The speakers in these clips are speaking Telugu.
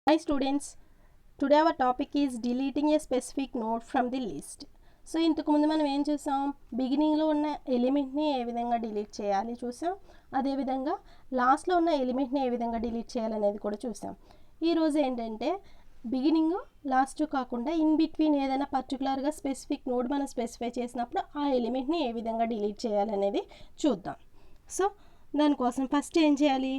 Hi students, today our topic is deleting a specific node from the list. So ఇంతకు ముందు మనం ఏం చూసాం, బిగినింగ్లో ఉన్న ఎలిమెంట్ని ఏ విధంగా డిలీట్ చేయాలి చూసాం, అదేవిధంగా లాస్ట్లో ఉన్న ఎలిమెంట్ని ఏ విధంగా డిలీట్ చేయాలనేది కూడా చూసాం. ఈరోజు ఏంటంటే బిగినింగ్ లాస్ట్ కాకుండా ఇన్ బిట్వీన్ ఏదైనా పర్టికులర్గా స్పెసిఫిక్ నోడ్ మనం స్పెసిఫై చేసినప్పుడు ఆ ఎలిమెంట్ని ఏ విధంగా డిలీట్ చేయాలనేది చూద్దాం. సో దానికోసం ఫస్ట్ ఏం చేయాలి,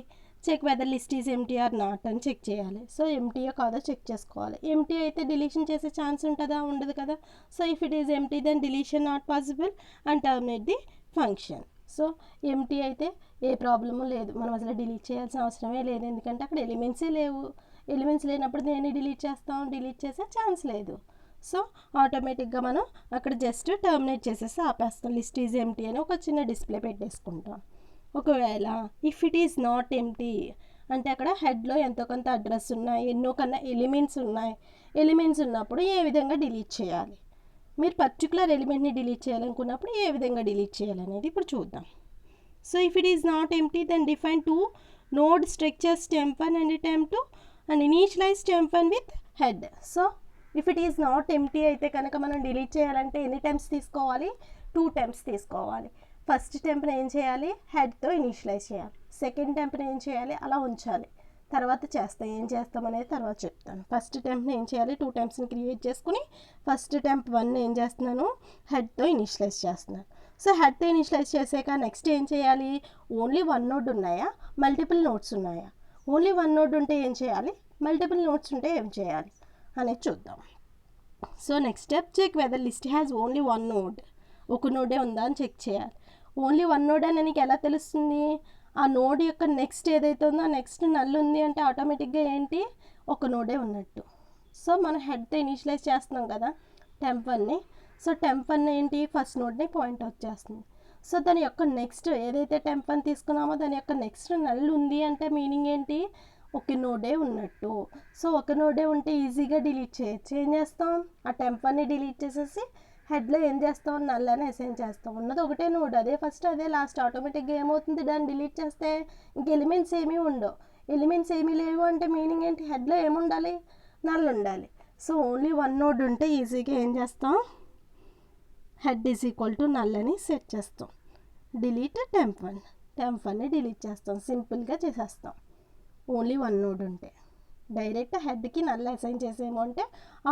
check whether list is empty or not అని చెక్ చేయాలి. సో ఎంటీయో కాదో చెక్ చేసుకోవాలి. ఎంటీ అయితే డిలీషన్ చేసే ఛాన్స్ ఉంటుందా, ఉండదు కదా. So if it is empty then deletion not possible and terminate the function. So empty అయితే ఏ ప్రాబ్లము లేదు, మనం అసలు డిలీట్ చేయాల్సిన అవసరమే లేదు, ఎందుకంటే అక్కడ ఎలిమెంట్సే లేవు. ఎలిమెంట్స్ లేనప్పుడు దేన్ని డిలీట్ చేస్తాం, డిలీట్ చేసే ఛాన్స్ లేదు. సో ఆటోమేటిక్గా మనం అక్కడ జస్ట్ టర్మినేట్ చేసేసి ఆపేస్తాం. లిస్ట్ ఈజ్ ఎంటీ అని ఒక చిన్న డిస్ప్లే పెట్టేసుకుంటాం. ఒకవేళ if it is not empty అంటే అక్కడ హెడ్లో ఎంతో కొంత అడ్రస్ ఉన్నాయి, ఎన్నో కన్నా ఎలిమెంట్స్ ఉన్నాయి. ఎలిమెంట్స్ ఉన్నప్పుడు ఏ విధంగా డిలీట్ చేయాలి, మీరు పర్టికులర్ ఎలిమెంట్ని డిలీట్ చేయాలనుకున్నప్పుడు ఏ విధంగా డిలీట్ చేయాలనేది ఇప్పుడు చూద్దాం. So if it is not empty then define two node structures temp1 and temp2 and initialise temp1 with head. So if it is not empty అయితే కనుక మనం డిలీట్ చేయాలంటే ఎన్ని టెంప్స్ తీసుకోవాలి, 2 టెంప్స్ తీసుకోవాలి. ఫస్ట్ టెంప్ని ఏం చేయాలి, హెడ్తో ఇనిషియలైజ్ చేయాలి. సెకండ్ టెంప్ని ఏం చేయాలి, అలా ఉంచాలి. తర్వాత ఏం చేస్తాం అనేది తర్వాత చెప్తాను. ఫస్ట్ టెంప్ని ఏం చేయాలి, 2 టెంప్స్ని క్రియేట్ చేసుకుని ఫస్ట్ టెంప్ 1 ఏం చేస్తున్నాను, హెడ్తో ఇనిషియలైజ్ చేస్తున్నాను. సో హెడ్తో ఇనిషియలైజ్ చేసాక నెక్స్ట్ ఏం చేయాలి, ఓన్లీ 1 నోడ్ ఉన్నాయా, మల్టిపుల్ నోడ్స్ ఉన్నాయా. ఓన్లీ 1 నోడ్ ఉంటే ఏం చేయాలి, మల్టిపుల్ నోడ్స్ ఉంటే ఏం చేయాలి అనేది చూద్దాం. So next step, check whether list has only 1 node. ఒక నోడే ఉందా అని చెక్ చేయాలి. ఓన్లీ 1 నోడ్ అని నీకు ఎలా తెలుస్తుంది, ఆ నోడ్ యొక్క నెక్స్ట్ ఏదైతే ఉందో ఆ నెక్స్ట్ నల్ ఉంది అంటే ఆటోమేటిక్గా ఏంటి, ఒక నోడే ఉన్నట్టు. సో మనం హెడ్తో ఇనిషియలైజ్ చేస్తున్నాం కదా temp1ని. సో temp1 ఏంటి, ఫస్ట్ నోడ్ని పాయింట్ అవుట్ చేస్తుంది. సో దాని యొక్క నెక్స్ట్ ఏదైతే temp1 తీసుకున్నామో దాని యొక్క నెక్స్ట్ నల్ ఉంది అంటే మీనింగ్ ఏంటి, ఒక నోడే ఉన్నట్టు. సో ఒక నోడే ఉంటే ఈజీగా డిలీట్ చేయొచ్చు. ఏం చేస్తాం, ఆ temp1ని డిలీట్ చేసేసి హెడ్లో ఏం చేస్తాం, నల్లని అసైన్ చేస్తాం. ఉన్నది ఒకటే నోడ్, అదే ఫస్ట్ అదే లాస్ట్. ఆటోమేటిక్గా ఏమవుతుంది, దాన్ని డిలీట్ చేస్తే ఇంక ఎలిమెంట్స్ ఏమీ ఉండవు. ఎలిమెంట్స్ ఏమీ లేవు అంటే మీనింగ్ ఏంటి, హెడ్లో ఏముండాలి, నల్ ఉండాలి. సో ఓన్లీ 1 నోడ్ ఉంటే ఈజీగా ఏం చేస్తాం, head is equal to null అని సెట్ చేస్తాం. డిలీట్ temp1ని డిలీట్ చేస్తాం, సింపుల్గా చేసేస్తాం. ఓన్లీ 1 నోడ్ ఉంటే డైరెక్ట్ హెడ్కి నల్ అసైన్ చేసేమో అంటే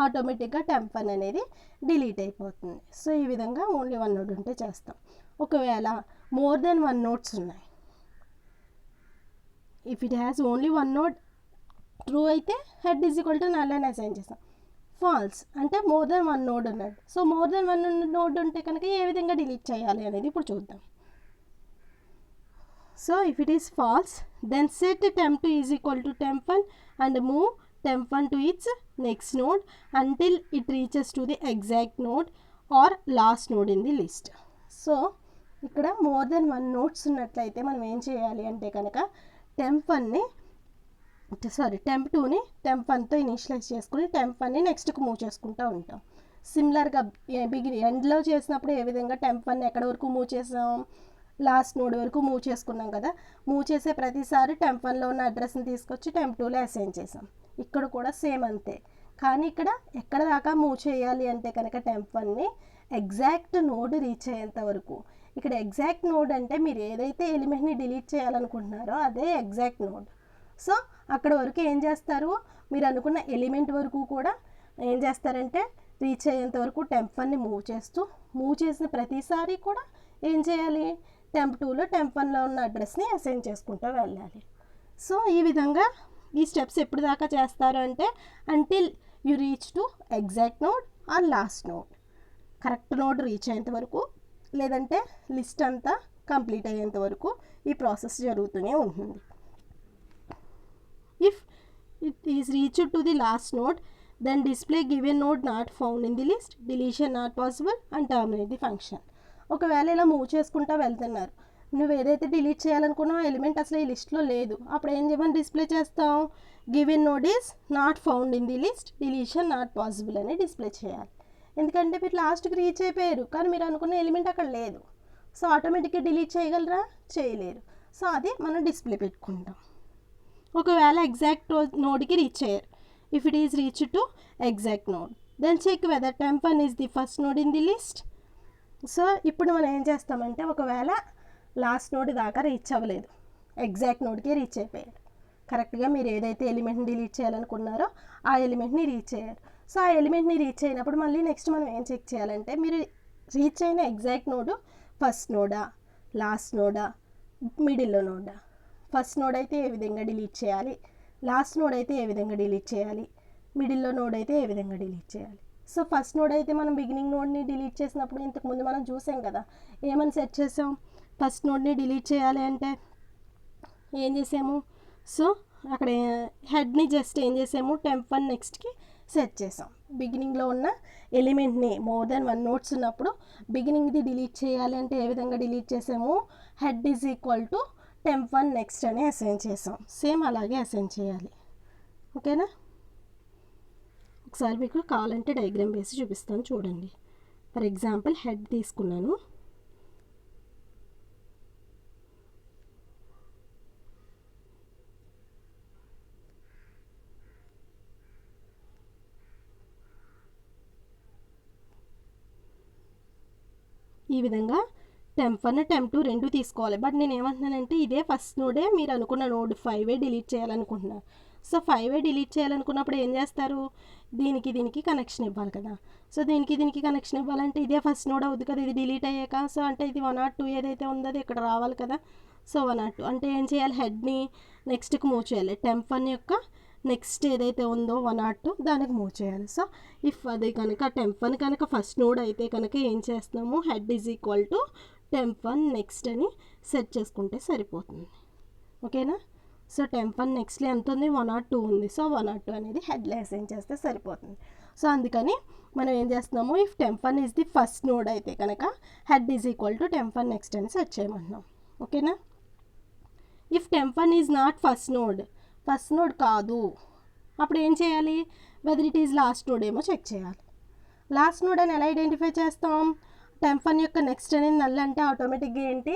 ఆటోమేటిక్గా temp1 అనేది డిలీట్ అయిపోతుంది. సో ఈ విధంగా ఓన్లీ 1 నోడ్ ఉంటే చేస్తాం. ఒకవేళ మోర్ దెన్ 1 నోడ్స్ ఉన్నాయి, if it has only 1 node true అయితే head is equal to null అని అసైన్ చేస్తాం. ఫాల్స్ అంటే మోర్ దెన్ 1 నోడ్ ఉన్నట్టు. సో మోర్ దెన్ 1 నోడ్ ఉంటే కనుక ఏ విధంగా డిలీట్ చేయాలి అనేది ఇప్పుడు చూద్దాం. So if it is false then set temp2 is equal to temp1 and move temp1 to its next node until it reaches to the exact node or last node in the list. So ఇక్కడ మోర్ దెన్ 1 నోడ్స్ ఉన్నట్లయితే మనం ఏం చేయాలి అంటే కనుక temp2ని temp1తో ఇనిషియలైజ్ చేసుకుని temp1ని నెక్స్ట్కి మూవ్ చేసుకుంటూ ఉంటాం. సిమిలర్గా ఎండ్లో చేసినప్పుడు ఏ విధంగా temp1 ఎక్కడ వరకు మూవ్ చేసాం, లాస్ట్ నోడ్ వరకు మూవ్ చేసుకున్నాం కదా. మూవ్ చేసే ప్రతిసారి temp1లో ఉన్న అడ్రస్ని తీసుకొచ్చి temp2లో అసైన్ చేసాం. ఇక్కడ కూడా సేమ్ అంతే. కానీ ఇక్కడ ఎక్కడ దాకా మూవ్ చేయాలి అంటే కనుక temp1ని ఎగ్జాక్ట్ నోడ్ రీచ్ అయ్యేంత వరకు. ఇక్కడ ఎగ్జాక్ట్ నోడ్ అంటే మీరు ఏదైతే ఎలిమెంట్ని డిలీట్ చేయాలనుకుంటున్నారో అదే ఎగ్జాక్ట్ నోడ్. సో అక్కడ వరకు ఏం చేస్తారు, మీరు అనుకున్న ఎలిమెంట్ వరకు కూడా ఏం చేస్తారంటే రీచ్ అయ్యేంత వరకు temp1ని మూవ్ చేసిన ప్రతిసారి కూడా ఏం చేయాలి, temp2లో temp1లో ఉన్న అడ్రస్ని అసైన్ చేసుకుంటూ వెళ్ళాలి. సో ఈ విధంగా ఈ స్టెప్స్ ఎప్పుడు దాకా చేస్తారు అంటే until you reach to exact node or last node. Correct node reach అయ్యేంత వరకు, లేదంటే లిస్ట్ అంతా కంప్లీట్ అయ్యేంత వరకు ఈ ప్రాసెస్ జరుగుతూనే ఉంటుంది. If it is reached to the last node then display given node not found in the list, deletion not possible and terminate the function. ఒకవేళ ఇలా మూవ్ చేసుకుంటూ వెళ్తున్నారు, నువ్వు ఏదైతే డిలీట్ చేయాలనుకున్నావు ఎలిమెంట్ అసలు ఈ లిస్ట్లో లేదు, అప్పుడు ఏం చేయమని డిస్ప్లే చేస్తావు, given node is not found in the list, deletion not possible అని డిస్ప్లే చేయాలి. ఎందుకంటే మీరు లాస్ట్కి రీచ్ అయిపోయారు కానీ మీరు అనుకున్న ఎలిమెంట్ అక్కడ లేదు. సో ఆటోమేటిక్గా డిలీట్ చేయగలరా, చేయలేరు. సో అది మనం డిస్ప్లే పెట్టుకుంటాం. ఒకవేళ ఎగ్జాక్ట్ నోడ్కి రీచ్ అయ్యారు, if it is reached to exact node. Then check whether temp1 is the first node in the list. So ఇప్పుడు మనం ఏం చేస్తామంటే ఒకవేళ లాస్ట్ నోడ్ దాకా రీచ్ అవ్వలేదు, ఎగ్జాక్ట్ నోడ్కి రీచ్ అయిపోయారు, కరెక్ట్గా మీరు ఏదైతే ఎలిమెంట్ని డిలీట్ చేయాలనుకున్నారో ఆ ఎలిమెంట్ని రీచ్ అయ్యారు. సో ఆ ఎలిమెంట్ని రీచ్ అయినప్పుడు మళ్ళీ నెక్స్ట్ మనం ఏం చెక్ చేయాలంటే మీరు రీచ్ అయిన exact node first NUDA, last NUDA, మిడిల్లో నోడా. ఫస్ట్ నోడ్ అయితే ఏ విధంగా డిలీట్ చేయాలి, లాస్ట్ నోడ్ అయితే ఏ విధంగా డిలీట్ చేయాలి, మిడిల్లో నోడ్ అయితే ఏ విధంగా డిలీట్ చేయాలి. సో ఫస్ట్ నోడ్ అయితే మనం బిగినింగ్ నోడ్ని డిలీట్ చేసినప్పుడు ఇంతకుముందు మనం చూసాం కదా, ఏమని సెట్ చేసాం, ఫస్ట్ నోడ్ని డిలీట్ చేయాలి అంటే ఏం చేసాము, సో అక్కడ హెడ్ని జస్ట్ ఏం చేసాము temp1 నెక్స్ట్కి సెట్ చేసాం. బిగినింగ్లో ఉన్న ఎలిమెంట్ని మోర్ దెన్ 1 నోట్స్ ఉన్నప్పుడు బిగినింగ్ది డిలీట్ చేయాలి అంటే ఏ విధంగా డిలీట్ చేసాము, head is equal to temp1 next అని అసైన్ చేసాం. సేమ్ అలాగే అసైన్ చేయాలి. ఓకేనా, ఒకసారి మీకు కావాలంటే డయాగ్రామ్ వేసి చూపిస్తాను చూడండి. ఫర్ ఎగ్జాంపుల్ హెడ్ తీసుకున్నాను, ఈ విధంగా temp1 temp2 రెండు తీసుకోవాలి. బట్ నేను ఏమంటున్నానంటే ఇదే ఫస్ట్ నోడే మీరు అనుకున్న నోడ్ 5 డిలీట్ చేయాలనుకుంటున్నారు. సో 5 డిలీట్ చేయాలనుకున్నప్పుడు ఏం చేస్తారు, దీనికి దీనికి కనెక్షన్ ఇవ్వాలి కదా. సో దీనికి దీనికి కనెక్షన్ ఇవ్వాలంటే ఇదే ఫస్ట్ నోడ్ అవుతుంది కదా, ఇది డిలీట్ అయ్యాక. సో అంటే ఇది 102 ఏదైతే ఉందో అది ఇక్కడ రావాలి కదా. సో 102 అంటే ఏం చేయాలి, హెడ్ని నెక్స్ట్కి మూవ్ చేయాలి. temp1 యొక్క నెక్స్ట్ ఏదైతే ఉందో 102 దానికి మూవ్ చేయాలి. సో ఇఫ్ అది కనుక temp1 కనుక ఫస్ట్ నోడ్ అయితే కనుక ఏం చేస్తున్నాము, head is equal to temp1 next అని సెట్ చేసుకుంటే సరిపోతుంది. ఓకేనా, సో temp1 నెక్స్ట్లో ఎంత ఉంది, 102 ఉంది. సో 102 అనేది హెడ్లో అసైన్ చేస్తే సరిపోతుంది. సో అందుకని మనం ఏం చేస్తున్నాము, if temp1 is the first node అయితే కనుక head is equal to temp1 next అని సెట్ చేయమంటున్నాం. ఓకేనా, if temp1 is not first node కాదు, అప్పుడు ఏం చేయాలి, whether it is last node ఏమో చెక్ చేయాలి. లాస్ట్ నోడ్ అని ఎలా ఐడెంటిఫై చేస్తాం, temp1 యొక్క నెక్స్ట్ అనేది నల్ అంటే ఆటోమేటిక్గా ఏంటి,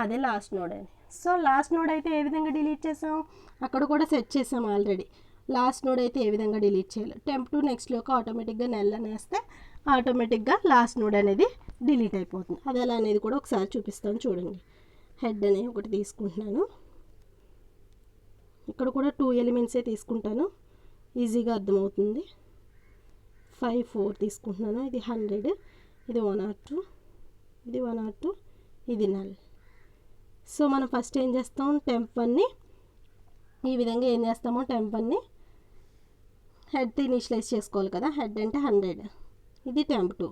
అదే లాస్ట్ నోడ్ అని. సో లాస్ట్ నోడ్ అయితే ఏ విధంగా డిలీట్ చేసాం, అక్కడ కూడా సెట్ చేసాం ఆల్రెడీ. లాస్ట్ నోడ్ అయితే ఏ విధంగా డిలీట్ చేయాలి, temp2 నెక్స్ట్లోకి ఆటోమేటిక్గా నల్ అనేస్తే ఆటోమేటిక్గా లాస్ట్ నోడ్ అనేది డిలీట్ అయిపోతుంది. అది ఎలా అనేది కూడా ఒకసారి చూపిస్తాను చూడండి. హెడ్ అనేది ఒకటి తీసుకుంటున్నాను, ఇక్కడ కూడా 2 ఎలిమెంట్సే తీసుకుంటాను, ఈజీగా అర్థమవుతుంది. 5 4 తీసుకుంటున్నాను, ఇది 100, ఇది 102, ఇది 102, ఇది నల్. సో మనం ఫస్ట్ ఏం చేస్తాం, temp1ని ఈ విధంగా ఏం చేస్తామో temp1ని హెడ్ ఇనిషియలైజ్ చేసుకోవాలి కదా. హెడ్ అంటే 100, ఇది temp2.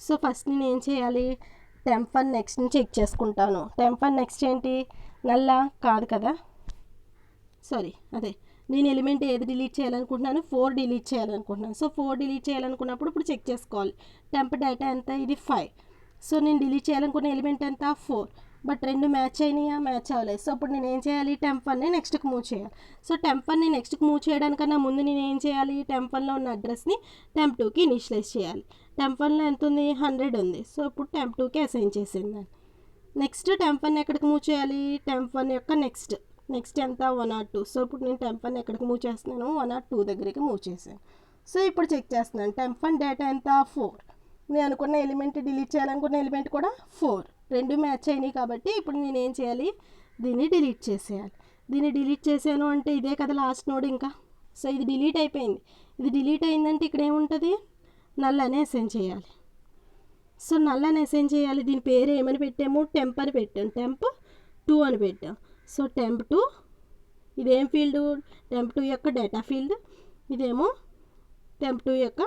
సో ఫస్ట్ నేను ఏం చేయాలి, temp1 నెక్స్ట్ని చెక్ చేసుకుంటాను. temp1 నెక్స్ట్ ఏంటి, నల్లా కాదు కదా, సారీ అదే నేను ఎలిమెంట్ ఏది డిలీట్ చేయాలనుకుంటున్నాను, 4 డిలీట్ చేయాలనుకుంటున్నాను. సో 4 డిలీట్ చేయాలనుకున్నప్పుడు ఇప్పుడు చెక్ చేసుకోవాలి, temp డేటా ఎంత, ఇది 5. సో నేను డిలీట్ చేయాలనుకున్న ఎలిమెంట్ ఎంత, 4. బట్ రెండు మ్యాచ్ అయినాయా, మ్యాచ్ అవ్వలేదు. సో ఇప్పుడు నేను ఏం చేయాలి, temp1ని నెక్స్ట్కి మూవ్ చేయాలి. సో temp1ని నెక్స్ట్కి మూవ్ చేయడానికన్నా ముందు నేను ఏం చేయాలి, temp1లో ఉన్న అడ్రస్ని temp2కి ఇనిషియలైజ్ చేయాలి. temp1లో ఎంత ఉంది, 100 ఉంది. సో ఇప్పుడు temp2కి అసైన్ చేసింది. నెక్స్ట్ temp1 ఎక్కడికి మూవ్ చేయాలి, temp1 యొక్క నెక్స్ట్ ఎంత, 102. సో ఇప్పుడు నేను temp1 ఎక్కడికి మూవ్ చేస్తున్నాను, 102 దగ్గరికి మూవ్ చేశాను. సో ఇప్పుడు చెక్ చేస్తున్నాను, temp1 డేటా ఎంత, 4. నేను అనుకున్న ఎలిమెంట్ డిలీట్ చేయాలనుకున్న ఎలిమెంట్ కూడా 4, రెండు మ్యాచ్ అయినాయి. కాబట్టి ఇప్పుడు నేను ఏం చేయాలి, దీన్ని డిలీట్ చేసేయాలి. దీన్ని డిలీట్ చేశాను అంటే ఇదే కదా లాస్ట్ నోడ్ ఇంకా. సో ఇది డిలీట్ అయిపోయింది. ఇది డిలీట్ అయిందంటే ఇక్కడ ఏముంటుంది, నల్ అని అసైన్ చేయాలి. సో నల్ అని అసైన్ చేయాలి. దీని పేరు ఏమని పెట్టాము, temp అని పెట్టాము, temp2 అని పెట్టాము. సో temp2 ఇదేం ఫీల్డ్, temp2 యొక్క డేటా ఫీల్డ్, ఇదేమో temp2 యొక్క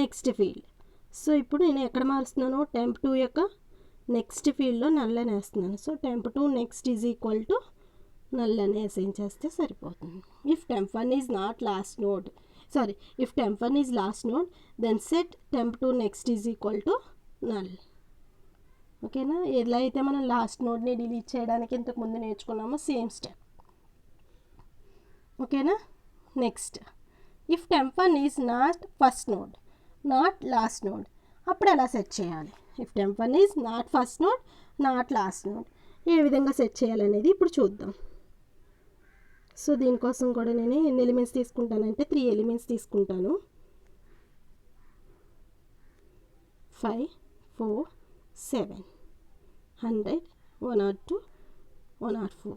నెక్స్ట్ ఫీల్డ్. సో ఇప్పుడు నేను ఎక్కడ మారుస్తున్నాను, temp2 యొక్క నెక్స్ట్ ఫీల్డ్లో నల్ అని వేస్తున్నాను. So temp2 next is equal to null అని అసైన్ చేస్తే సరిపోతుంది. If temp1 is not last node, sorry if temp1 is last node then set temp2 next is equal to null. ఓకేనా, ఎలా అయితే మనం లాస్ట్ నోడ్ని డిలీట్ చేయడానికి ఇంతకు ముందు నేర్చుకున్నామో సేమ్ స్టెప్. ఓకేనా, next if temp1 is not first node, not last node, అప్పుడు ఎలా సెట్ చేయాలి. If temp1 is not first node, not last node, ఏ విధంగా సెట్ చేయాలనేది ఇప్పుడు చూద్దాం. సో దీనికోసం కూడా నేను ఎన్ని ఎలిమెంట్స్ తీసుకుంటానంటే 3 ఎలిమెంట్స్ తీసుకుంటాను. 5, 4, 7, 100, 102, 104.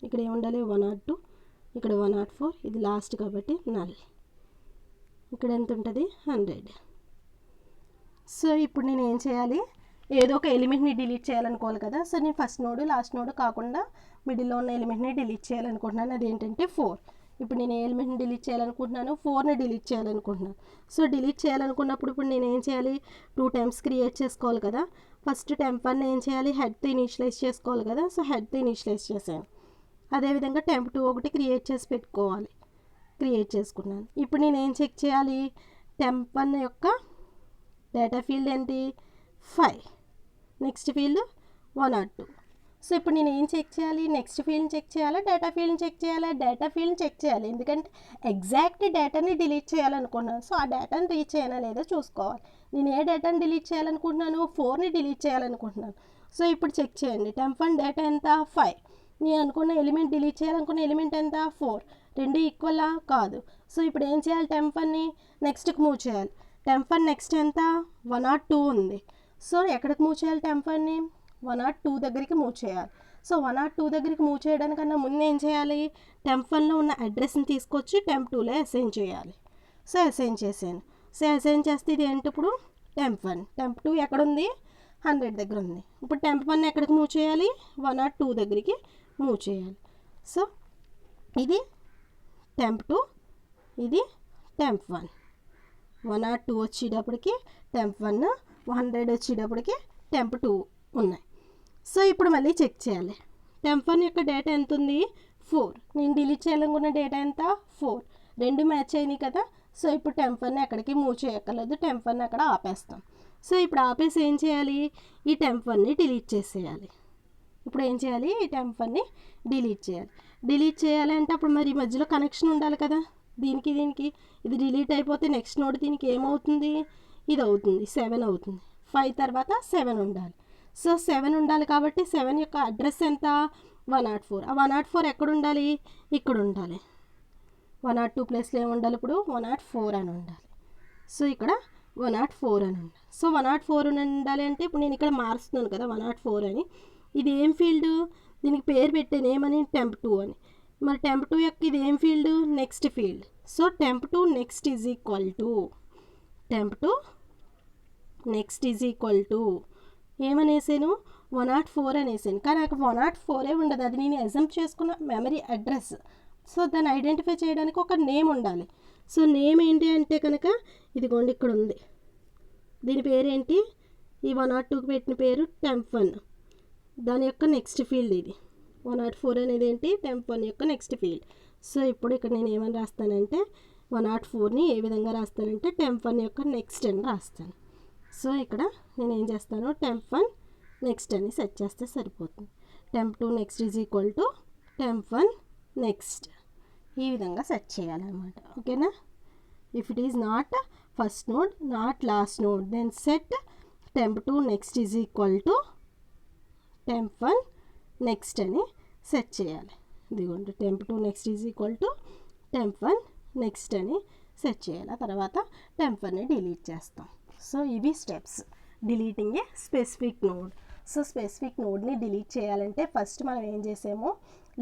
ఇక్కడ ఏముండాలి 102, ఇక్కడ 104, ఇది లాస్ట్ కాబట్టి నల్. ఇక్కడ ఎంత ఉంటుంది 100. సో ఇప్పుడు నేను ఏం చేయాలి, ఏదో ఒక ఎలిమెంట్ని డిలీట్ చేయాలనుకోవాలి కదా. సో నేను ఫస్ట్ నోడు లాస్ట్ నోడు కాకుండా మిడిల్లో ఉన్న ఎలిమెంట్ని డిలీట్ చేయాలనుకుంటున్నాను. అదేంటంటే 4. ఇప్పుడు నేను ఏ ఎలిమెంట్ని డిలీట్ చేయాలనుకుంటున్నాను, 4ని డిలీట్ చేయాలనుకుంటున్నాను. సో డిలీట్ చేయాలనుకున్నప్పుడు ఇప్పుడు నేను ఏం చేయాలి, 2 టైమ్స్ క్రియేట్ చేసుకోవాలి కదా. ఫస్ట్ temp1 ఏం చేయాలి, హెడ్తో ఇనిషియలైజ్ చేసుకోవాలి కదా. సో హెడ్తో ఇనిషియలైజ్ చేశాను. అదేవిధంగా temp2 ఒకటి క్రియేట్ చేసి పెట్టుకోవాలి. క్రియేట్ చేసుకున్నాను. ఇప్పుడు నేను ఏం చెక్ చేయాలి, temp1 యొక్క డేటా ఫీల్డ్ ఏంటి 5, నెక్స్ట్ ఫీల్డ్ 102. సో ఇప్పుడు నేను ఏం చెక్ చేయాలి, నెక్స్ట్ ఫీల్డ్ని చెక్ చేయాలా, డేటా ఫీల్డ్ని చెక్ చేయాలా, డేటా ఫీల్డ్ని చెక్ చేయాలి. ఎందుకంటే ఎగ్జాక్ట్ డేటాని డిలీట్ చేయాలనుకున్నాను. సో ఆ డేటాని రీచ్ అయినా లేదో చూసుకోవాలి. నేను ఏ డేటాని డిలీట్ చేయాలనుకుంటున్నాను, 4ని డిలీట్ చేయాలనుకుంటున్నాను. సో ఇప్పుడు చెక్ చేయండి, temp1 డేటా ఎంత 5, నేను అనుకున్న ఎలిమెంట్ డిలీట్ చేయాలనుకున్న ఎలిమెంట్ ఎంత 4, రెండు ఈక్వలా కాదు. సో ఇప్పుడు ఏం చేయాలి, temp1ని నెక్స్ట్కి మూవ్ చేయాలి. temp1 నెక్స్ట్ ఎంత 102 ఉంది. సో ఎక్కడికి మూవ్ చేయాలి, temp1ని 102 దగ్గరికి మూవ్ చేయాలి. సో 102 దగ్గరికి మూవ్ చేయడానికన్నా ముందు ఏం చేయాలి, temp1లో ఉన్న అడ్రస్ని తీసుకొచ్చి temp2లో అసైన్ చేయాలి. సో అసైన్ చేశాను. సో అసైన్ చేస్తే ఇది ఏంటి, ఇప్పుడు temp1, temp2 ఎక్కడుంది 100 దగ్గర ఉంది. ఇప్పుడు temp1 ఎక్కడికి మూవ్ చేయాలి, 102 దగ్గరికి మూవ్ చేయాలి. సో ఇది temp2, ఇది temp1. 102 వచ్చేటప్పటికి temp1, 100 వచ్చేటప్పటికి temp2 ఉన్నాయి. సో ఇప్పుడు మళ్ళీ చెక్ చేయాలి, temp1 యొక్క డేటా ఎంత ఉంది 4, నేను డిలీట్ చేయాలనుకున్న డేటా ఎంత 4, రెండు మ్యాచ్ అయినాయి కదా. సో ఇప్పుడు temp1 ఎక్కడికి మూవ్ చేయక్కర్లేదు, temp1 అక్కడ ఆపేస్తాం. సో ఇప్పుడు ఆపేసి ఏం చేయాలి, ఈ temp1ని డిలీట్ చేసేయాలి. ఇప్పుడు ఏం చేయాలి, ఈ temp1ని డిలీట్ చేయాలి. డిలీట్ చేయాలంటే అప్పుడు మరి మధ్యలో కనెక్షన్ ఉండాలి కదా, దీనికి దీనికి. ఇది డిలీట్ అయిపోతే నెక్స్ట్ నోడ్ దీనికి ఏమవుతుంది, ఇది అవుతుంది 7 అవుతుంది. 5 తర్వాత 7 ఉండాలి. సో 7 ఉండాలి కాబట్టి 7 యొక్క అడ్రస్ ఎంత 104. ఆ 104 ఎక్కడ ఉండాలి, ఇక్కడ ఉండాలి. 102 ప్లేస్లో ఏమి ఉండాలి, ఇప్పుడు 104 అని ఉండాలి. సో ఇక్కడ 104 అని ఉండాలి. సో 104 అని ఉండాలి అంటే ఇప్పుడు నేను ఇక్కడ మారుస్తున్నాను కదా 104 అని. ఇది ఏం ఫీల్డ్, దీనికి పేరు పెట్టాను ఏమని, temp2 అని. మరి temp2 యొక్క ఇది ఏం field, next field. So temp2 next is equal to temp2 next is equal to ఏమనేసాను 104 అనేసాను. కానీ నాకు 104 ఉండదు, అది నేను అజంప్ చేసుకున్న మెమరీ అడ్రస్. సో దాన్ని ఐడెంటిఫై చేయడానికి ఒక నేమ్ ఉండాలి. సో నేమ్ ఏంటి అంటే కనుక ఇదిగోండి ఇక్కడ ఉంది, దీని పేరేంటి, ఈ 102కి పెట్టిన పేరు temp1, దాని యొక్క నెక్స్ట్ ఫీల్డ్ ఇది. 104 అనేది ఏంటి, temp1 యొక్క నెక్స్ట్ ఫీల్డ్. సో ఇప్పుడు ఇక్కడ నేను ఏమని రాస్తానంటే 104ని ఏ విధంగా రాస్తానంటే temp1 యొక్క నెక్స్ట్ అని రాస్తాను. సో ఇక్కడ నేను ఏం చేస్తాను, temp1 నెక్స్ట్ అని సెట్ చేస్తే సరిపోతుంది. temp2 next is equal to temp1 next, ఈ విధంగా సెట్ చేయాలన్నమాట. ఓకేనా. If it is not first node not last node then set temp2 next is equal to temp1 next అని సెట్ చేయాలి. ఇదిగోండి temp2 next is equal to temp1 next అని సెట్ చేయాలి. ఆ తర్వాత temp1ని డిలీట్ చేస్తాం. సో ఇవి steps deleting a specific node. So specific నోడ్ని డిలీట్ చేయాలంటే ఫస్ట్ మనం ఏం చేసామో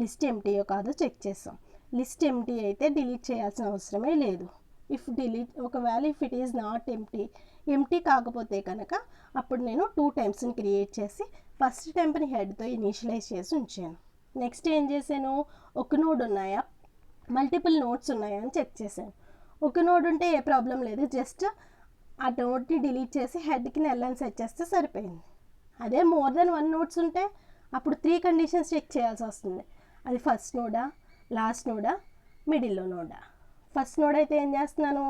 లిస్ట్ ఎంటీయో కాదో చెక్ చేసాం. లిస్ట్ ఎంటీ అయితే డిలీట్ చేయాల్సిన అవసరమే లేదు. ఒకవేళ if it is not empty కాకపోతే కనుక అప్పుడు నేను 2 టైమ్స్ని క్రియేట్ చేసి ఫస్ట్ టెంప్ని హెడ్తో ఇనిషియలైజ్ చేసి ఉంచాను. నెక్స్ట్ ఏం చేశాను, ఒక నోడ్ ఉన్నాయా మల్టిపుల్ నోడ్స్ ఉన్నాయా అని చెక్ చేశాను. ఒక నోడ్ ఉంటే ఏ ప్రాబ్లం లేదు, జస్ట్ ఆ నోడ్ని డిలీట్ చేసి హెడ్కి నెల్లని సెట్ చేస్తే సరిపోయింది. అదే మోర్ దెన్ 1 నోడ్స్ ఉంటే అప్పుడు 3 కండిషన్స్ చెక్ చేయాల్సి వస్తుంది. అది ఫస్ట్ నోడా, లాస్ట్ నోడా, మిడిల్లో నోడా. ఫస్ట్ నోడ్ అయితే ఏం చేస్తున్నాను,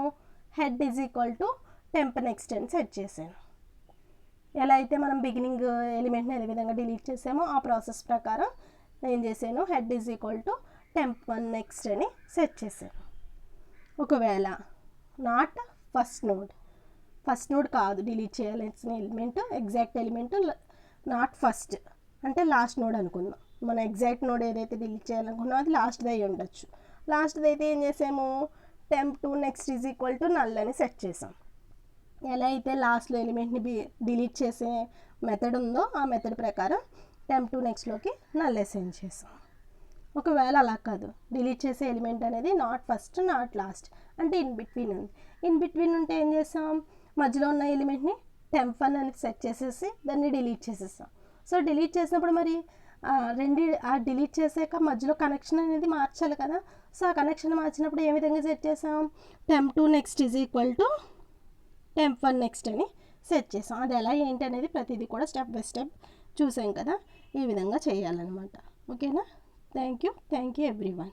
head is equal to temp next అని సెట్ చేశాను. ఎలా అయితే మనం బిగినింగ్ ఎలిమెంట్ని ఏ విధంగా డిలీట్ చేసామో ఆ ప్రాసెస్ ప్రకారం నేను చేశాను, head is equal to temp1 next అని సెట్ చేశాను. ఒకవేళ నాట్ ఫస్ట్ నోడ్ కాదు డిలీట్ చేయాల్సిన element, exact element not first అంటే లాస్ట్ నోడ్ అనుకుందాం. మన ఎగ్జాక్ట్ నోడ్ ఏదైతే డిలీట్ చేయాలనుకున్నామో అది లాస్ట్ది అయి ఉండొచ్చు. లాస్ట్ది అయితే ఏం చేసాము, temp2 next is equal to null అని సెట్ చేసాం. ఎలా అయితే లాస్ట్లో ఎలిమెంట్ని డిలీట్ చేసే మెథడ్ ఉందో ఆ మెథడ్ ప్రకారం temp2 నెక్స్ట్లోకి నల్ అసైన్ చేసాం. ఒకవేళ అలా కాదు, డిలీట్ చేసే ఎలిమెంట్ అనేది నాట్ ఫస్ట్ నాట్ లాస్ట్ అంటే ఇన్ బిట్వీన్ ఉంది. ఇన్ బిట్వీన్ ఉంటే ఏం చేస్తాం, మధ్యలో ఉన్న ఎలిమెంట్ని temp1 అని సెట్ చేసేసి దాన్ని డిలీట్ చేసేస్తాం. సో డిలీట్ చేసినప్పుడు మరి డిలీట్ చేసాక మధ్యలో కనెక్షన్ అనేది మార్చాలి కదా. సో ఆ కనెక్షన్ మార్చినప్పుడు ఏ విధంగా సెట్ చేసాం, temp2 next is equal to temp1 next అని సెట్ చేసాం. అది ఎలా ఏంటి అనేది ప్రతిదీ కూడా స్టెప్ బై స్టెప్ చూసాం కదా, ఈ విధంగా చేయాలన్నమాట. ఓకేనా. Thank you everyone.